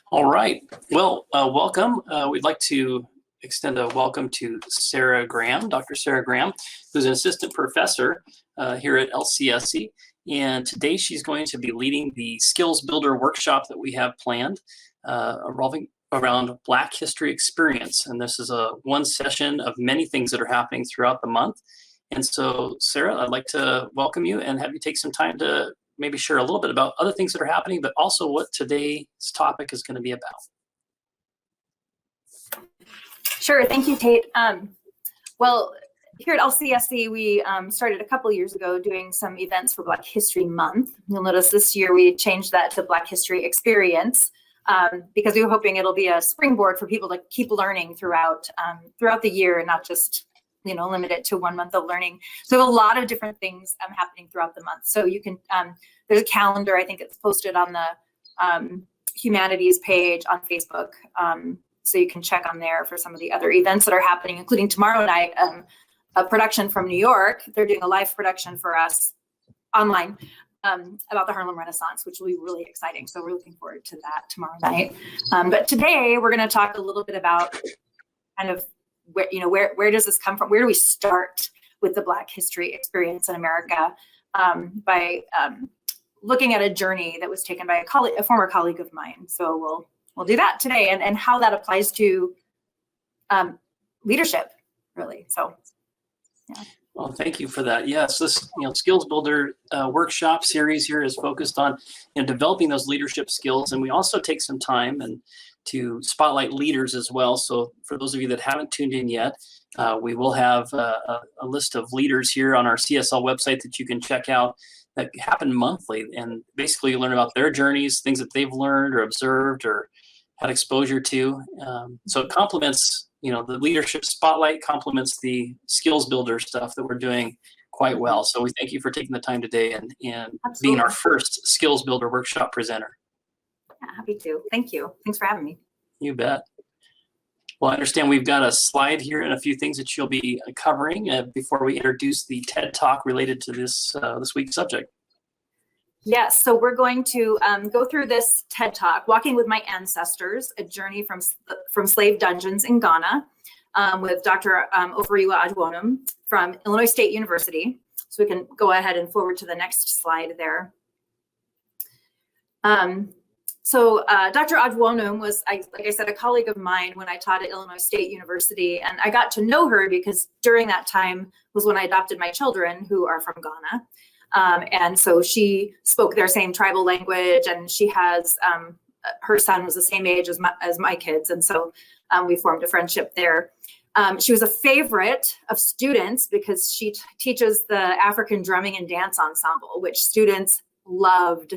All right. Well, welcome. We'd like to extend a welcome to Sarah Graham, Dr. Sarah Graham, who's an assistant professor here at LCSC. And today she's going to be leading the Skills Builder workshop that we have planned, revolving around Black History Experience. And this is one session of many things that are happening throughout the month. And so, Sarah, I'd like to welcome you and have you take some time to maybe share a little bit about other things that are happening, but also what today's topic is going to be about. Sure, thank you, Tate. Well, here at LCSC, we started a couple years ago doing some events for Black History Month. You'll notice this year we changed that to Black History Experience because we were hoping it'll be a springboard for people to keep learning throughout the year and not just limit it to 1 month of learning. So we have a lot of different things happening throughout the month. So you can, there's a calendar, I think it's posted on the humanities page on Facebook. So you can check on there for some of the other events that are happening, including tomorrow night, a production from New York. They're doing a live production for us online about the Harlem Renaissance, which will be really exciting. So we're looking forward to that tomorrow night. But today we're going to talk a little bit about kind of where does this come from? Where do we start with the Black History Experience in America by looking at a journey that was taken by a former colleague of mine. So we'll do that today and how that applies to leadership, really. So, yeah. Well, thank you for that. Yes, this Skills Builder workshop series here is focused on developing those leadership skills, and we also take some time to spotlight leaders as well. So for those of you that haven't tuned in yet, we will have a list of leaders here on our CSL website that you can check out that happen monthly, and basically you learn about their journeys, things that they've learned or observed or had exposure to. So it complements, the leadership spotlight complements the skills builder stuff that we're doing quite well. So we thank you for taking the time today and being our first skills builder workshop presenter. Yeah, happy to. Thank you. Thanks for having me. You bet. Well, I understand we've got a slide here and a few things that you'll be covering before we introduce the TED Talk related to this week's subject. Yes, so we're going to go through this TED Talk, Walking with My Ancestors, a journey from slave dungeons in Ghana, with Dr. Oforiwa Adwonum from Illinois State University. So we can go ahead and forward to the next slide there. So Dr. Adwonum was, like I said, a colleague of mine when I taught at Illinois State University, and I got to know her because during that time was when I adopted my children who are from Ghana. And so she spoke their same tribal language, and she has, her son was the same age as my kids. And so we formed a friendship there. She was a favorite of students because she teaches the African Drumming and Dance Ensemble, which students loved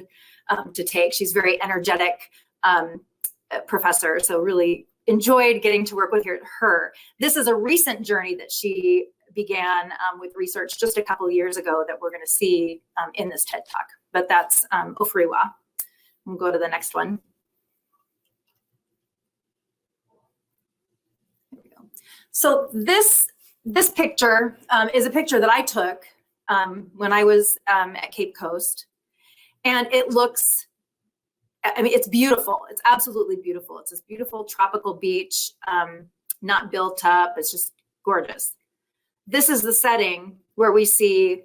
to take. She's very energetic professor, so really enjoyed getting to work with her. This is a recent journey that she began with research just a couple of years ago that we're going to see in this TED Talk. But that's Oforiwa. We'll go to the next one. There we go. So this picture is a picture that I took when I was at Cape Coast. And it looks, it's beautiful. It's absolutely beautiful. It's this beautiful tropical beach, not built up. It's just gorgeous. This is the setting where we see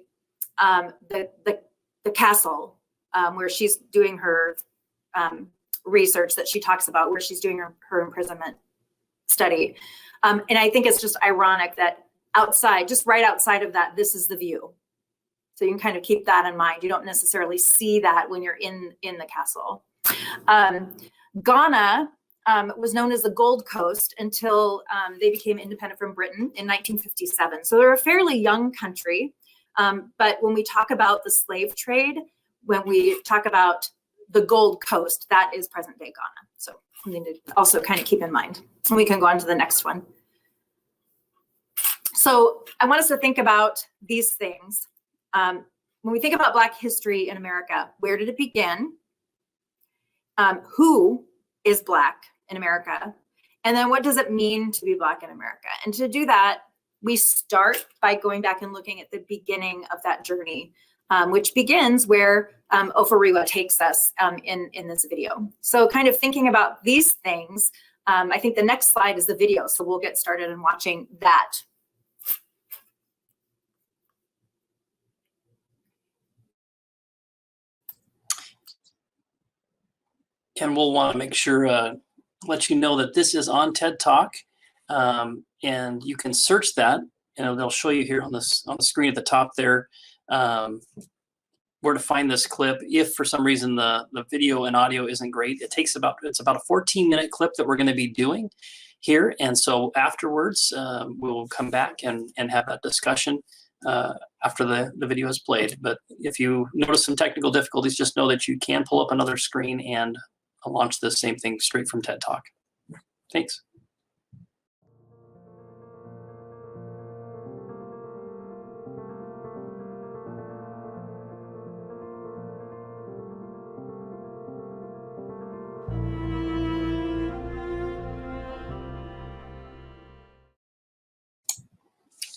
the castle where she's doing her research that she talks about, where she's doing her imprisonment study. And I think it's just ironic that outside, just right outside of that, this is the view. So you can kind of keep that in mind. You don't necessarily see that when you're in the castle. Ghana was known as the Gold Coast until they became independent from Britain in 1957. So they're a fairly young country. But when we talk about the slave trade, when we talk about the Gold Coast, that is present day Ghana. So something to also kind of keep in mind. And we can go on to the next one. So I want us to think about these things. When we think about Black history in America, where did it begin? Who is Black in America? And then what does it mean to be Black in America? And to do that, we start by going back and looking at the beginning of that journey which begins where Oforiwa takes us in this video. So kind of thinking about these things, I think the next slide is the video. So we'll get started in watching that. And we'll want to make sure, let you know that this is on TED Talk, and you can search that, and they'll show you here on the screen at the top there where to find this clip. If for some reason the video and audio isn't great, it's about a 14-minute clip that we're going to be doing here, and so afterwards we'll come back and have that discussion after the video is played. But if you notice some technical difficulties, just know that you can pull up another screen and launch the same thing straight from TED Talk. Thanks.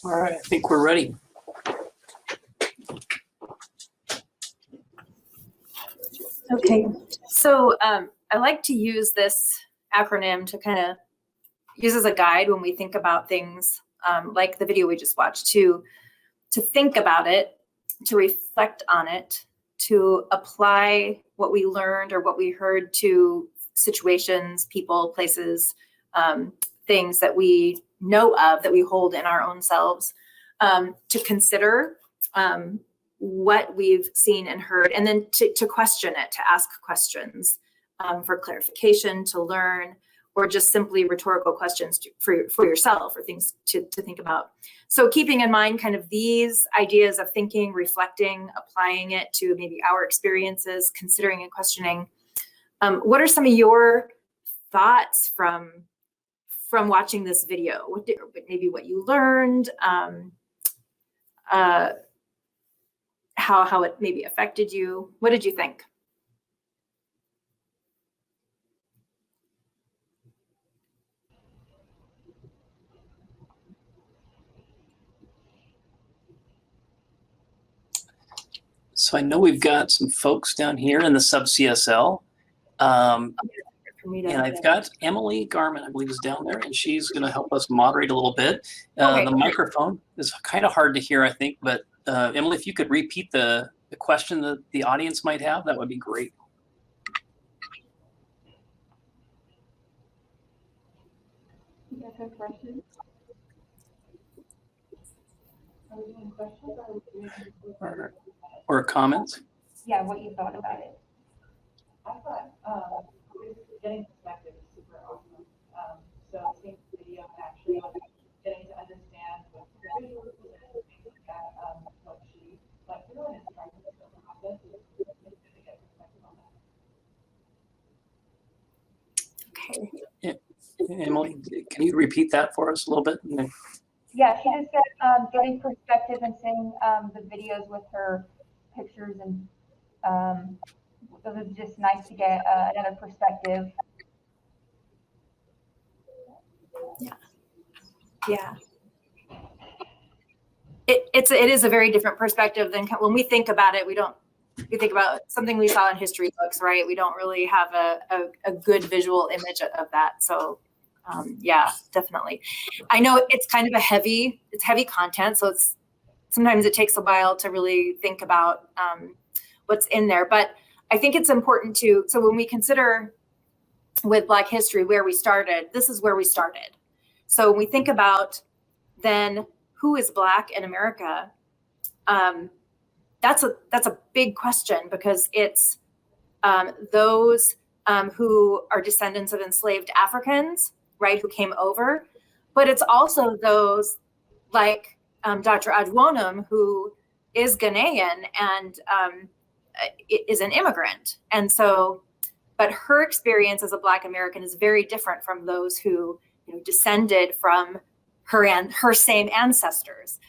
All right, I think we're ready. Okay, so I like to use this acronym to kind of use as a guide when we think about things like the video we just watched, to think about it, to reflect on it, to apply what we learned or what we heard to situations, people, places, things that we know of, that we hold in our own selves, to consider what we've seen and heard, and then to question it, to ask questions for clarification, to learn, or just simply rhetorical questions for yourself, or things to think about. So keeping in mind kind of these ideas of thinking, reflecting, applying it to maybe our experiences, considering and questioning. What are some of your thoughts from watching this video? Maybe what you learned, how it maybe affected you? What did you think? So I know we've got some folks down here in the sub-CSL. And I've got Emily Garman, I believe, is down there, and she's going to help us moderate a little bit. Okay. The microphone is kind of hard to hear, I think, but Emily, if you could repeat the question that the audience might have, that would be great. You guys have questions? Are we doing questions or are we doing Or comments? Yeah, what you thought about it. I thought getting perspective is super awesome. So seeing the video and actually getting to understand what the visuals and things like that, what she went through and is trying to build the process is good to get perspective on that. Okay. Emily, can you repeat that for us a little bit? Yeah, she just said getting perspective and seeing the videos with her pictures, and it was just nice to get another perspective. Yeah. It is a very different perspective than when we think about it. We think about something we saw in history books, right? We don't really have a good visual image of that. So yeah, definitely. I know it's kind of heavy content, so sometimes it takes a while to really think about what's in there. But I think it's important so when we consider with Black history where we started, this is where we started. So when we think about then who is Black in America, that's a big question, because it's those who are descendants of enslaved Africans, right, who came over, but it's also those like Dr. Adwonem, who is Ghanaian and is an immigrant. And so, but her experience as a Black American is very different from those who descended from her same ancestors.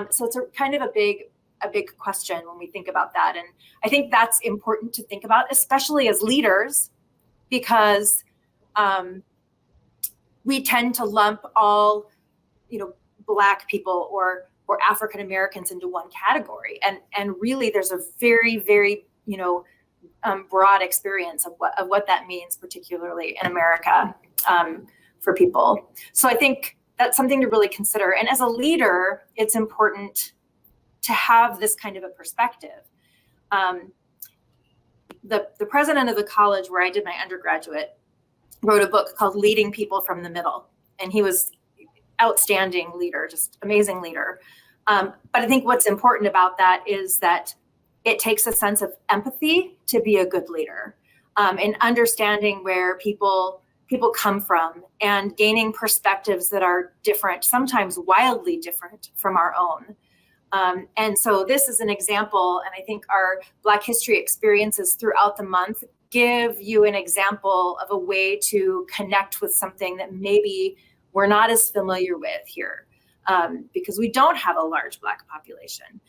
So it's kind of a big question when we think about that. And I think that's important to think about, especially as leaders, because we tend to lump all, Black people or or African Americans into one category. And really, there's a very, very, broad experience of what that means, particularly in America, for people. So I think that's something to really consider. And as a leader, it's important to have this kind of a perspective. The president of the college where I did my undergraduate wrote a book called Leading People from the Middle. And he was outstanding leader, just amazing leader. But I think what's important about that is that it takes a sense of empathy to be a good leader, and understanding where people come from and gaining perspectives that are different, sometimes wildly different from our own. And so this is an example, and I think our Black History experiences throughout the month give you an example of a way to connect with something that maybe we're not as familiar with here, because we don't have a large Black population.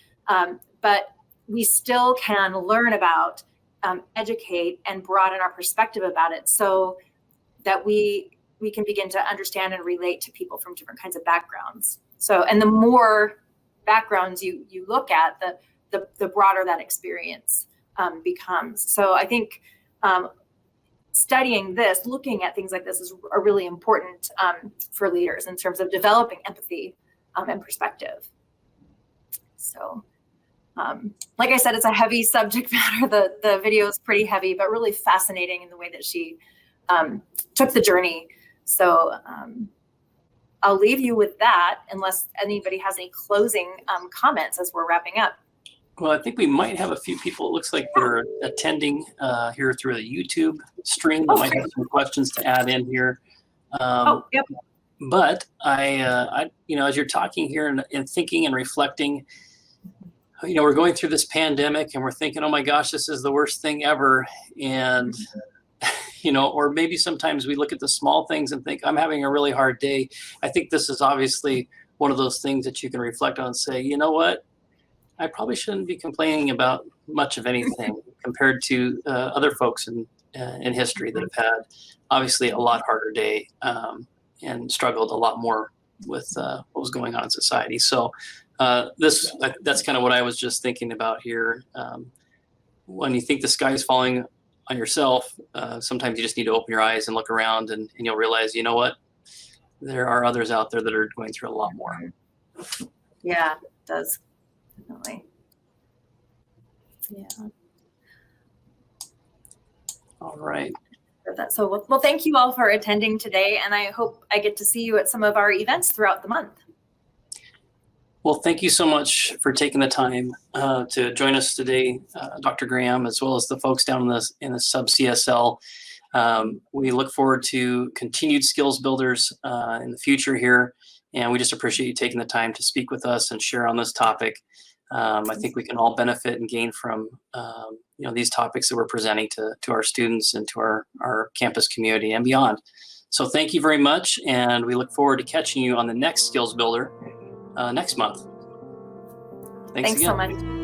But we still can learn about, educate, and broaden our perspective about it so that we can begin to understand and relate to people from different kinds of backgrounds. So, and the more backgrounds you look at, the broader that experience becomes. So I think studying this, looking at things like this is really important for leaders in terms of developing empathy and perspective. So, like I said, it's a heavy subject matter. The video is pretty heavy, but really fascinating in the way that she took the journey. So I'll leave you with that unless anybody has any closing comments as we're wrapping up. Well, I think we might have a few people. It looks like they're attending here through the YouTube stream. That might have some questions to add in here. Yep. But I, as you're talking here and thinking and reflecting, we're going through this pandemic and we're thinking, oh my gosh, this is the worst thing ever. And, or maybe sometimes we look at the small things and think, I'm having a really hard day. I think this is obviously one of those things that you can reflect on and say, you know what? I probably shouldn't be complaining about much of anything compared to other folks in history that have had obviously a lot harder day and struggled a lot more with what was going on in society. So that's kind of what I was just thinking about here. When you think the sky is falling on yourself, sometimes you just need to open your eyes and look around and you'll realize, you know what, there are others out there that are going through a lot more. Yeah, it does. Definitely. Yeah. All right. So, well, thank you all for attending today, and I hope I get to see you at some of our events throughout the month. Well, thank you so much for taking the time to join us today, Dr. Graham, as well as the folks down in the sub-CSL. We look forward to continued skills builders in the future here, and we just appreciate you taking the time to speak with us and share on this topic. I think we can all benefit and gain from these topics that we're presenting to our students and to our campus community and beyond. So thank you very much, and we look forward to catching you on the next Skills Builder next month. Thanks again. So much.